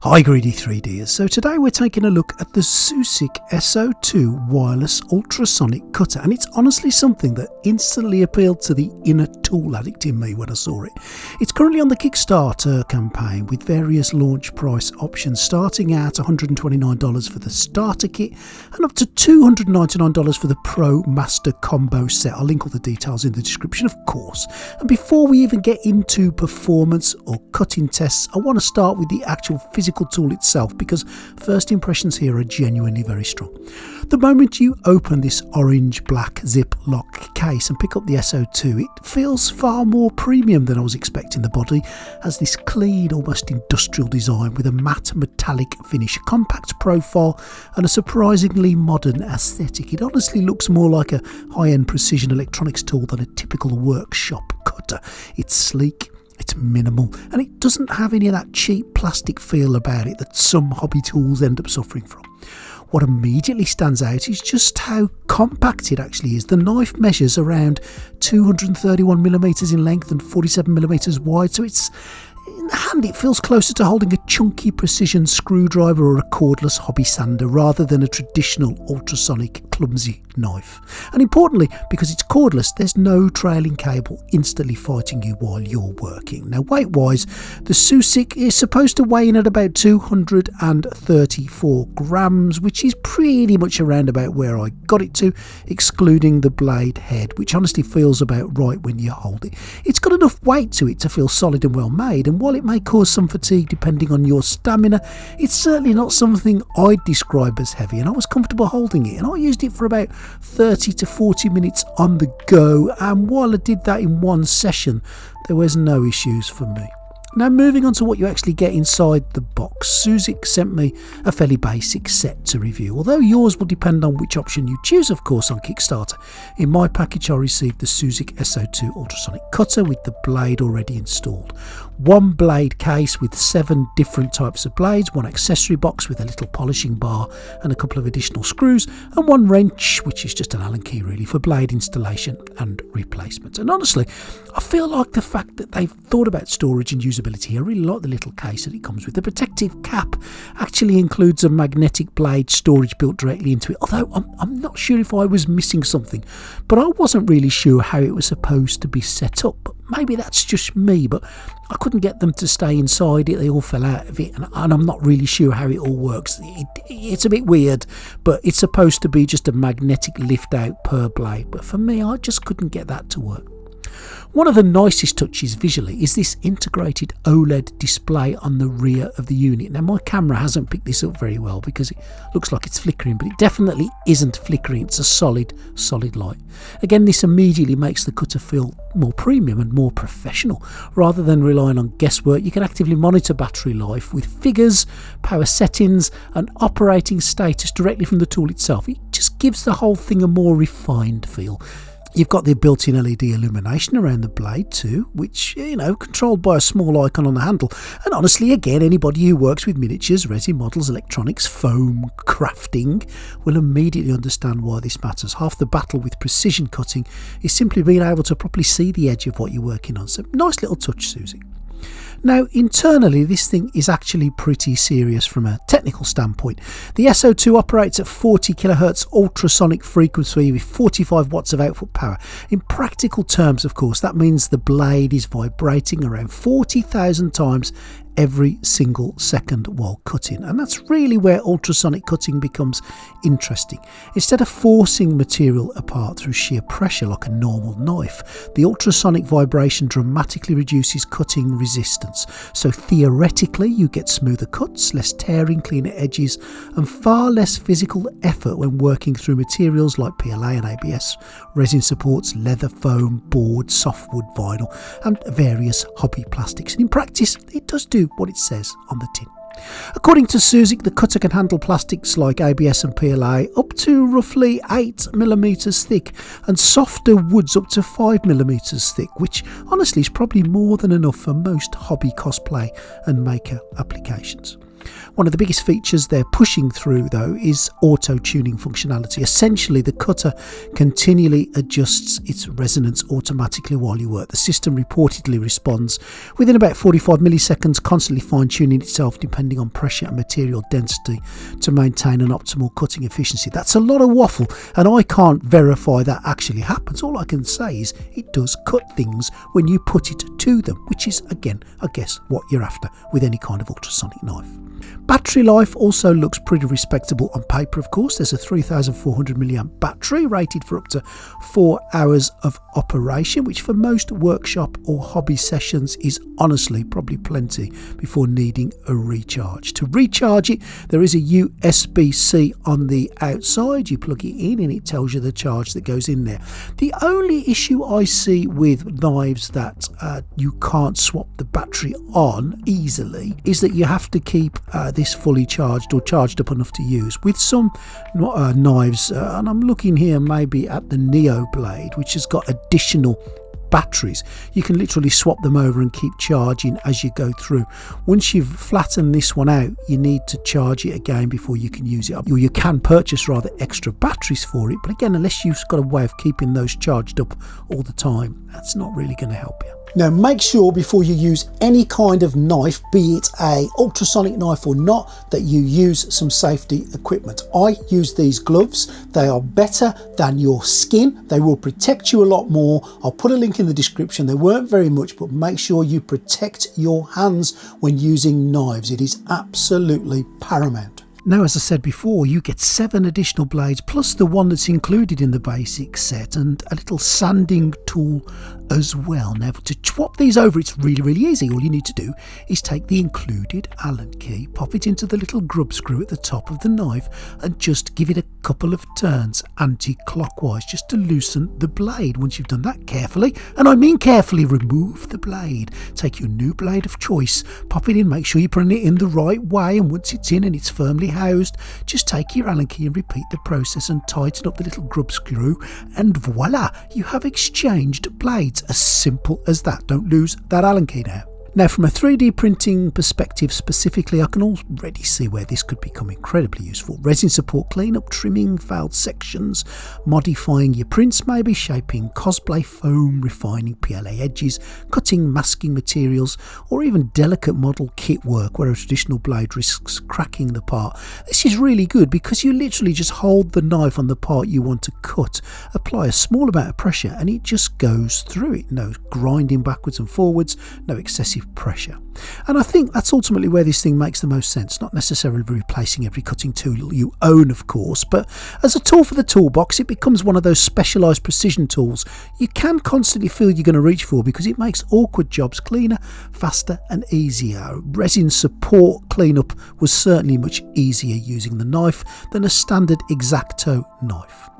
Hi greedy 3Ders, so today we're taking a look at the Sousic S02 wireless ultrasonic cutter, and it's honestly something that instantly appealed to the inner tool addict in me when I saw it. It's currently on the Kickstarter campaign with various launch price options starting at $129 for the starter kit and up to $299 for the Pro Master Combo set. I'll link all the details in the description, of course. And before we even get into performance or cutting tests, I want to start with the actual physical tool itself, because first impressions here are genuinely very strong. The moment you open this orange black ziplock case and pick up the S02, it feels far more premium than I was expecting. The body has this clean, almost industrial design with a matte metallic finish, a compact profile and a surprisingly modern aesthetic. It honestly looks more like a high-end precision electronics tool than a typical workshop cutter. It's sleek, it's minimal, and it doesn't have any of that cheap plastic feel about it that some hobby tools end up suffering from. What immediately stands out is just how compact it actually is. The knife measures around 231mm in length and 47mm wide, so it's in the hand it feels closer to holding a chunky precision screwdriver or a cordless hobby sander rather than a traditional ultrasonic clumsy knife. And importantly, because it's cordless, there's no trailing cable instantly fighting you while you're working. Now, weight wise, the Sousic is supposed to weigh in at about 234 grams, which is pretty much around about where I got it to, excluding the blade head, which honestly feels about right when you hold it. It's got enough weight to it to feel solid and well made, and while it may cause some fatigue depending on your stamina, it's certainly not something I'd describe as heavy, and I was comfortable holding it, and I used it for about 30 to 40 minutes on the go, and while I did that in one session, there was no issues for me. Now, moving on to what you actually get inside the box, Sousic sent me a fairly basic set to review, although yours will depend on which option you choose, of course, on Kickstarter. In my package I received the Sousic S02 ultrasonic cutter with the blade already installed. One blade case with 7 different types of blades, one accessory box with a little polishing bar and a couple of additional screws, and one wrench, which is just an Allen key really, for blade installation and replacement. And honestly, I feel like the fact that they've thought about storage and usability, I really like the little case that it comes with. The protective cap actually includes a magnetic blade storage built directly into it, although I'm not sure if I was missing something, but I wasn't really sure how it was supposed to be set up. Maybe that's just me, but I couldn't get them to stay inside it. They all fell out of it, and I'm not really sure how it all works. It's a bit weird, but it's supposed to be just a magnetic lift out per blade, but for me, I just couldn't get that to work. One of the nicest touches visually is this integrated OLED display on the rear of the unit. Now, my camera hasn't picked this up very well because it looks like it's flickering, but it definitely isn't flickering. It's a solid light. Again, this immediately makes the cutter feel more premium and more professional. Rather than relying on guesswork, you can actively monitor battery life with figures, power settings and operating status directly from the tool itself. It just gives the whole thing a more refined feel. You've got the built-in LED illumination around the blade too, which, controlled by a small icon on the handle. And honestly, again, anybody who works with miniatures, resin models, electronics, foam, crafting will immediately understand why this matters. Half the battle with precision cutting is simply being able to properly see the edge of what you're working on. So nice little touch, Susie. Now, internally, this thing is actually pretty serious from a technical standpoint. The S02 operates at 40 kHz ultrasonic frequency with 45 watts of output power. In practical terms, of course, that means the blade is vibrating around 40,000 times every single second while cutting, and that's really where ultrasonic cutting becomes interesting. Instead of forcing material apart through sheer pressure like a normal knife, the ultrasonic vibration dramatically reduces cutting resistance. So theoretically you get smoother cuts, less tearing, cleaner edges and far less physical effort when working through materials like PLA and ABS, resin supports, leather, foam, board, softwood, vinyl and various hobby plastics. And in practice it does do what it says on the tin. According to Sousic, the cutter can handle plastics like ABS and PLA up to roughly 8mm thick and softer woods up to 5mm thick, which honestly is probably more than enough for most hobby cosplay and maker applications. One of the biggest features they're pushing through though is auto-tuning functionality. Essentially the cutter continually adjusts its resonance automatically while you work. The system reportedly responds within about 45 milliseconds, constantly fine-tuning itself depending on pressure and material density to maintain an optimal cutting efficiency. That's a lot of waffle, and I can't verify that actually happens. All I can say is it does cut things when you put it to them, which is, again, I guess what you're after with any kind of ultrasonic knife. Battery life also looks pretty respectable on paper, of course. There's a 3400 milliamp battery rated for up to 4 hours of operation, which for most workshop or hobby sessions is honestly probably plenty before needing a recharge. To recharge it, there is a USB-C on the outside. You plug it in and it tells you the charge that goes in there. The only issue I see with knives that you can't swap the battery on easily is that you have to keep this fully charged or charged up enough to use. With some knives, and I'm looking here maybe at the Neo blade, which has got additional batteries, you can literally swap them over and keep charging as you go through. Once you've flattened this one out, you need to charge it again before you can use it. Or you can purchase rather extra batteries for it, but again, unless you've got a way of keeping those charged up all the time, that's not really going to help you. Now make sure before you use any kind of knife, be it a ultrasonic knife or not, that you use some safety equipment. I use these gloves. They are better than your skin. They will protect you a lot more. I'll put a link in the description. They weren't very much, but make sure you protect your hands when using knives. It is absolutely paramount. Now, as I said before, you get 7 additional blades plus the one that's included in the basic set and a little sanding tool as well. Now, to swap these over, it's really easy. All you need to do is take the included Allen key, pop it into the little grub screw at the top of the knife and just give it a couple of turns anti-clockwise just to loosen the blade. Once you've done that carefully, and I mean carefully, remove the blade. Take your new blade of choice, pop it in, make sure you're putting it in the right way, and once it's in and it's firmly housed, just take your Allen key and repeat the process and tighten up the little grub screw, and voila, you have exchanged blades. As simple as that. Don't lose that Allen key now. Now, from a 3D printing perspective specifically, I can already see where this could become incredibly useful. Resin support cleanup, trimming failed sections, modifying your prints maybe, shaping cosplay foam, refining PLA edges, cutting masking materials, or even delicate model kit work where a traditional blade risks cracking the part. This is really good because you literally just hold the knife on the part you want to cut, apply a small amount of pressure, and it just goes through it. No grinding backwards and forwards, no excessive pressure. And I think that's ultimately where this thing makes the most sense, not necessarily replacing every cutting tool you own, of course, but as a tool for the toolbox, it becomes one of those specialised precision tools you can constantly feel you're going to reach for because it makes awkward jobs cleaner, faster and easier. Resin support cleanup was certainly much easier using the knife than a standard X-Acto knife.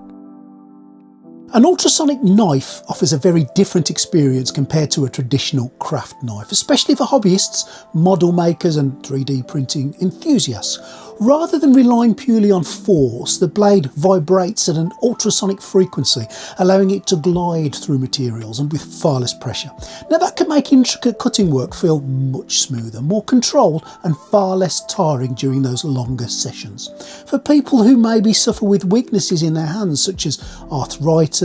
An ultrasonic knife offers a very different experience compared to a traditional craft knife, especially for hobbyists, model makers and 3D printing enthusiasts. Rather than relying purely on force, the blade vibrates at an ultrasonic frequency, allowing it to glide through materials and with far less pressure. Now that can make intricate cutting work feel much smoother, more controlled and far less tiring during those longer sessions. For people who maybe suffer with weaknesses in their hands such as arthritis,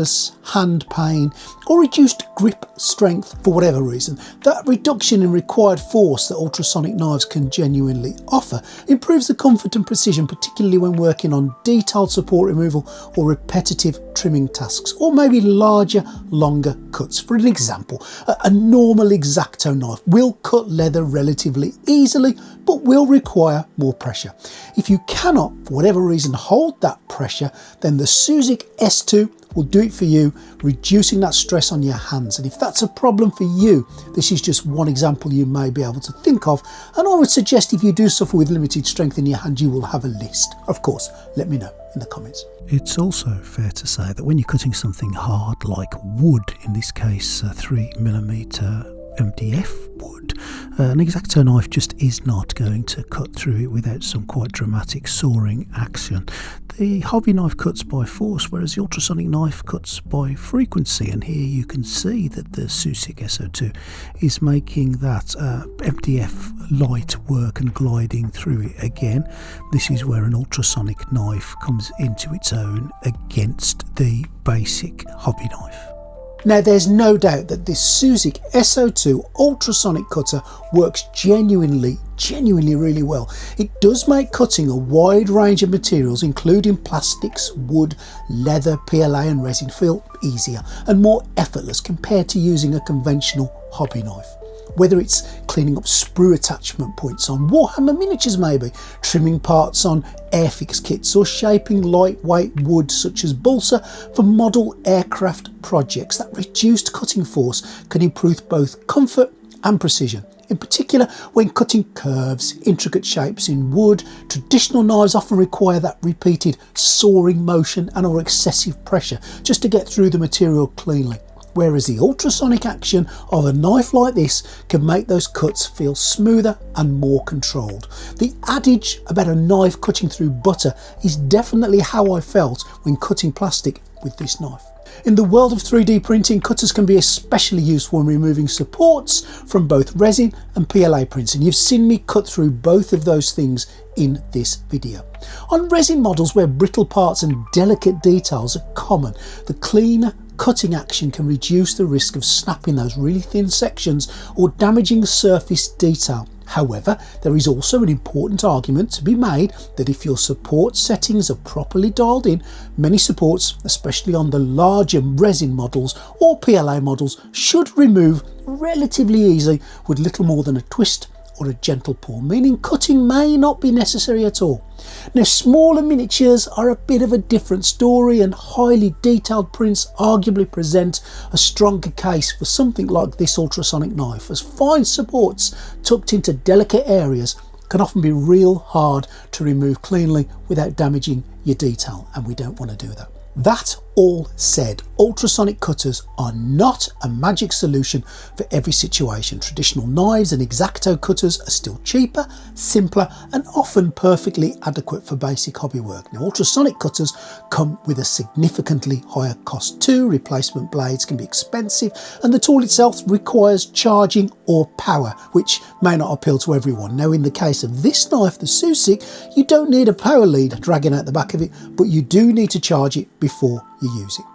hand pain or reduced grip strength for whatever reason, that reduction in required force that ultrasonic knives can genuinely offer improves the comfort and precision, particularly when working on detailed support removal or repetitive trimming tasks, or maybe larger, longer cuts. For an example, a normal X-Acto knife will cut leather relatively easily, but will require more pressure. If you cannot, for whatever reason, hold that pressure, then the Sousic S02 will do it for you, reducing that stress on your hands. And if that's a problem for you, this is just one example you may be able to think of. And I would suggest if you do suffer with limited strength in your hand, you will have a list. Of course, let me know in the comments. It's also fair to say that when you're cutting something hard like wood, in this case 3mm MDF would. An X-Acto knife just is not going to cut through it without some quite dramatic sawing action. The hobby knife cuts by force, whereas the ultrasonic knife cuts by frequency, and here you can see that the Sousic S02 is making that MDF light work and gliding through it again. This is where an ultrasonic knife comes into its own against the basic hobby knife. Now, there's no doubt that this Sousic S02 ultrasonic cutter works genuinely really well. It does make cutting a wide range of materials, including plastics, wood, leather, PLA and resin, feel easier and more effortless compared to using a conventional hobby knife. Whether it's cleaning up sprue attachment points on Warhammer miniatures, maybe trimming parts on Airfix kits, or shaping lightweight wood such as balsa for model aircraft projects, that reduced cutting force can improve both comfort and precision. In particular, when cutting curves, intricate shapes in wood, traditional knives often require that repeated sawing motion and or excessive pressure just to get through the material cleanly. Whereas the ultrasonic action of a knife like this can make those cuts feel smoother and more controlled. The adage about a knife cutting through butter is definitely how I felt when cutting plastic with this knife. In the world of 3D printing, cutters can be especially useful in removing supports from both resin and PLA prints, and you've seen me cut through both of those things in this video. On resin models where brittle parts and delicate details are common, the cleaner cutting action can reduce the risk of snapping those really thin sections or damaging surface detail. However, there is also an important argument to be made that if your support settings are properly dialed in, many supports, especially on the larger resin models or PLA models, should remove relatively easy with little more than a twist or a gentle pull, meaning cutting may not be necessary at all. Now, smaller miniatures are a bit of a different story, and highly detailed prints arguably present a stronger case for something like this ultrasonic knife, as fine supports tucked into delicate areas can often be real hard to remove cleanly without damaging your detail, and we don't want to do that. That all said, ultrasonic cutters are not a magic solution for every situation. Traditional knives and X-Acto cutters are still cheaper, simpler and often perfectly adequate for basic hobby work. Now, ultrasonic cutters come with a significantly higher cost too. Replacement blades can be expensive and the tool itself requires charging or power, which may not appeal to everyone. Now, in the case of this knife, the Sousic, you don't need a power lead dragging out the back of it, but you do need to charge it before you use it.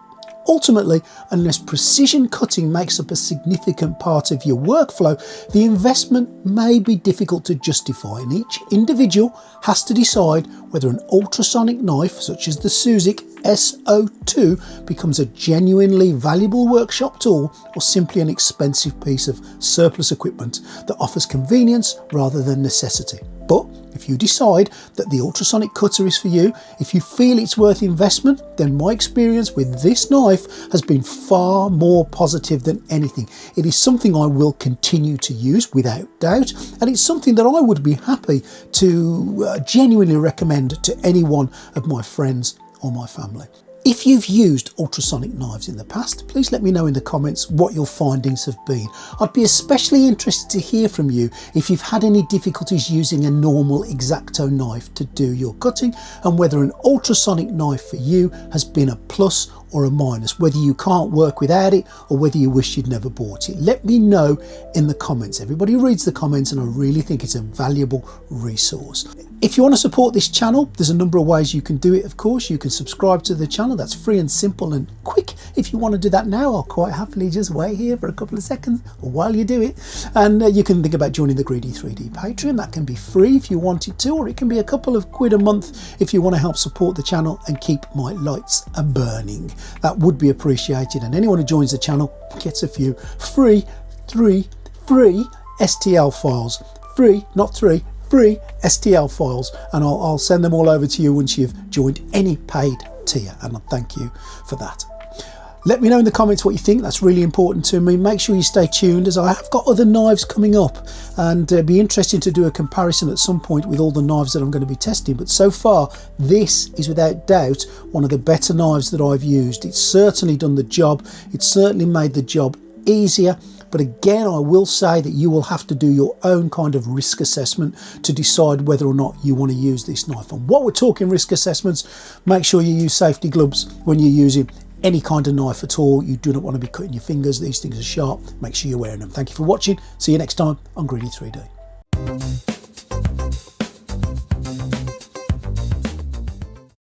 Ultimately, unless precision cutting makes up a significant part of your workflow, the investment may be difficult to justify, and each individual has to decide whether an ultrasonic knife such as the Sousic S02 becomes a genuinely valuable workshop tool or simply an expensive piece of surplus equipment that offers convenience rather than necessity. But if you decide that the ultrasonic cutter is for you, if you feel it's worth investment, then my experience with this knife has been far more positive than anything. It is something I will continue to use without doubt, and it's something that I would be happy to genuinely recommend to any one of my friends or my family. If you've used ultrasonic knives in the past, please let me know in the comments what your findings have been. I'd be especially interested to hear from you if you've had any difficulties using a normal X-Acto knife to do your cutting, and whether an ultrasonic knife for you has been a plus or a minus, whether you can't work without it or whether you wish you'd never bought it. Let me know in the comments. Everybody reads the comments and I really think it's a valuable resource. If you want to support this channel, there's a number of ways you can do it. Of course, you can subscribe to the channel. That's free and simple and quick. If you want to do that now, I'll quite happily just wait here for a couple of seconds while you do it. And you can think about joining the Greedy 3D Patreon. That can be free if you wanted to, or it can be a couple of quid a month if you want to help support the channel and keep my lights a-burning. That would be appreciated, and anyone who joins the channel gets a few free STL files. Free, not three, free STL files, and I'll send them all over to you once you've joined any paid tier, and I thank you for that. Let me know in the comments what you think. That's really important to me. Make sure you stay tuned, as I have got other knives coming up, and it'd be interesting to do a comparison at some point with all the knives that I'm going to be testing. But so far, this is without doubt one of the better knives that I've used. It's certainly done the job. It's certainly made the job easier, But again, I will say that you will have to do your own kind of risk assessment to decide whether or not you want to use this knife. And while we're talking risk assessments, make sure you use safety gloves when you're using any kind of knife at all. You do not want to be cutting your fingers. These things are sharp. Make sure you're wearing them. Thank you for watching. See you next time on Greedy 3D.